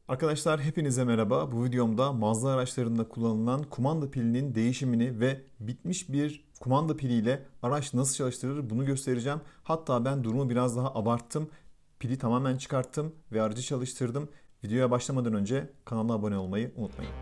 Arkadaşlar hepinize merhaba. Bu videomda Mazda araçlarında kullanılan kumanda pilinin değişimini ve bitmiş bir kumanda piliyle araç nasıl çalıştırılır bunu göstereceğim. Hatta ben durumu biraz daha abarttım. Pili tamamen çıkarttım ve aracı çalıştırdım. Videoya başlamadan önce kanala abone olmayı unutmayın.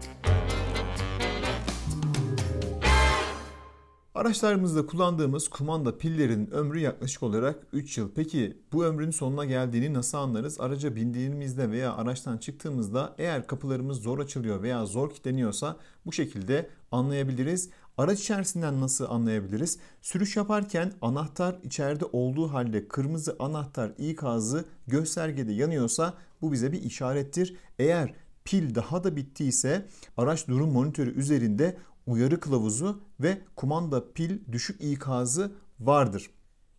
Araçlarımızda kullandığımız kumanda pillerinin ömrü yaklaşık olarak 3 yıl. Peki bu ömrün sonuna geldiğini nasıl anlarız? Araca bindiğimizde veya araçtan çıktığımızda eğer kapılarımız zor açılıyor veya zor kilitleniyorsa bu şekilde anlayabiliriz. Araç içerisinden nasıl anlayabiliriz? Sürüş yaparken anahtar içeride olduğu halde kırmızı anahtar ikazı göstergede yanıyorsa bu bize bir işarettir. Eğer pil daha da bittiyse araç durum monitörü üzerinde uyarı kılavuzu ve kumanda pil düşük ikazı vardır.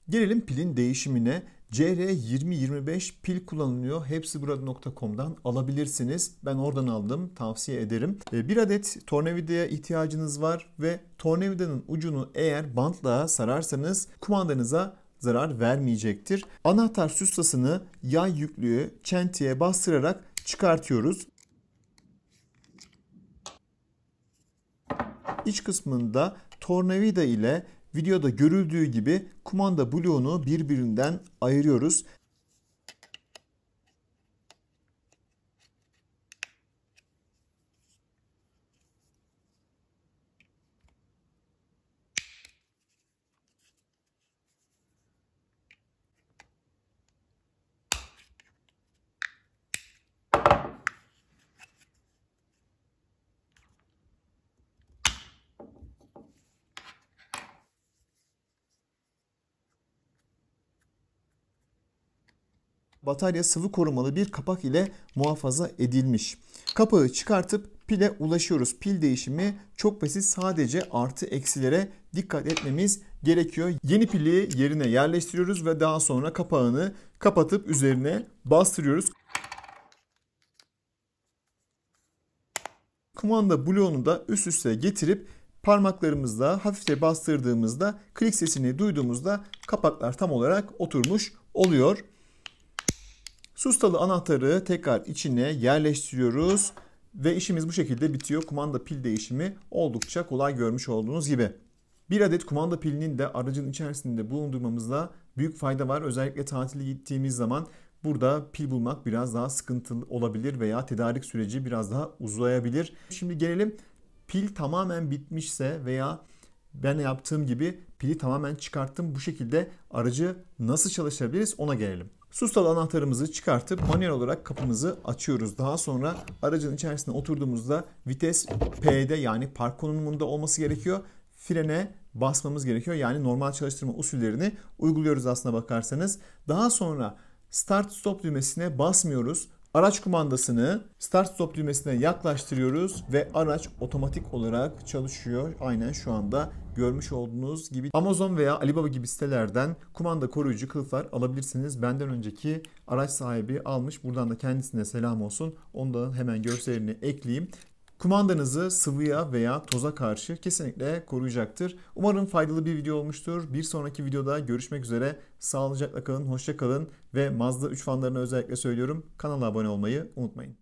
Gelelim pilin değişimine. CR2025 pil kullanılıyor. Hepsiburada.com'dan alabilirsiniz. Ben oradan aldım. Tavsiye ederim. Bir adet tornavidaya ihtiyacınız var ve tornavidanın ucunu eğer bantla sararsanız kumandanıza zarar vermeyecektir. Anahtar süslasını yay yüklüğü çentiye bastırarak çıkartıyoruz. İç kısmında tornavida ile videoda görüldüğü gibi kumanda bloğunu birbirinden ayırıyoruz. Batarya sıvı korumalı bir kapak ile muhafaza edilmiş. Kapağı çıkartıp pile ulaşıyoruz. Pil değişimi çok basit. Sadece artı eksilere dikkat etmemiz gerekiyor. Yeni pili yerine yerleştiriyoruz ve daha sonra kapağını kapatıp üzerine bastırıyoruz. Kumanda bloğunu da üst üste getirip parmaklarımızla hafifçe bastırdığımızda klik sesini duyduğumuzda kapaklar tam olarak oturmuş oluyor. Sustalı anahtarı tekrar içine yerleştiriyoruz ve işimiz bu şekilde bitiyor. Kumanda pil değişimi oldukça kolay, görmüş olduğunuz gibi. Bir adet kumanda pilinin de aracın içerisinde bulundurmamızda büyük fayda var. Özellikle tatile gittiğimiz zaman burada pil bulmak biraz daha sıkıntılı olabilir veya tedarik süreci biraz daha uzayabilir. Şimdi gelelim, pil tamamen bitmişse veya ben yaptığım gibi pili tamamen çıkarttım, bu şekilde aracı nasıl çalıştırabiliriz ona gelelim. Sustalı anahtarımızı çıkartıp manuel olarak kapımızı açıyoruz. Daha sonra aracın içerisine oturduğumuzda vites P'de, yani park konumunda olması gerekiyor. Frene basmamız gerekiyor. Yani normal çalıştırma usullerini uyguluyoruz aslına bakarsanız. Daha sonra start stop düğmesine basmıyoruz. Araç kumandasını start stop düğmesine yaklaştırıyoruz ve araç otomatik olarak çalışıyor. Aynen şu anda görmüş olduğunuz gibi. Amazon veya Alibaba gibi sitelerden kumanda koruyucu kılıflar alabilirsiniz. Benden önceki araç sahibi almış. Buradan da kendisine selam olsun. Ondan hemen görselini ekleyeyim. Kumandanızı sıvıya veya toza karşı kesinlikle koruyacaktır. Umarım faydalı bir video olmuştur. Bir sonraki videoda görüşmek üzere. Sağlıcakla kalın, hoşça kalın ve Mazda 3 fanlarına özellikle söylüyorum. Kanala abone olmayı unutmayın.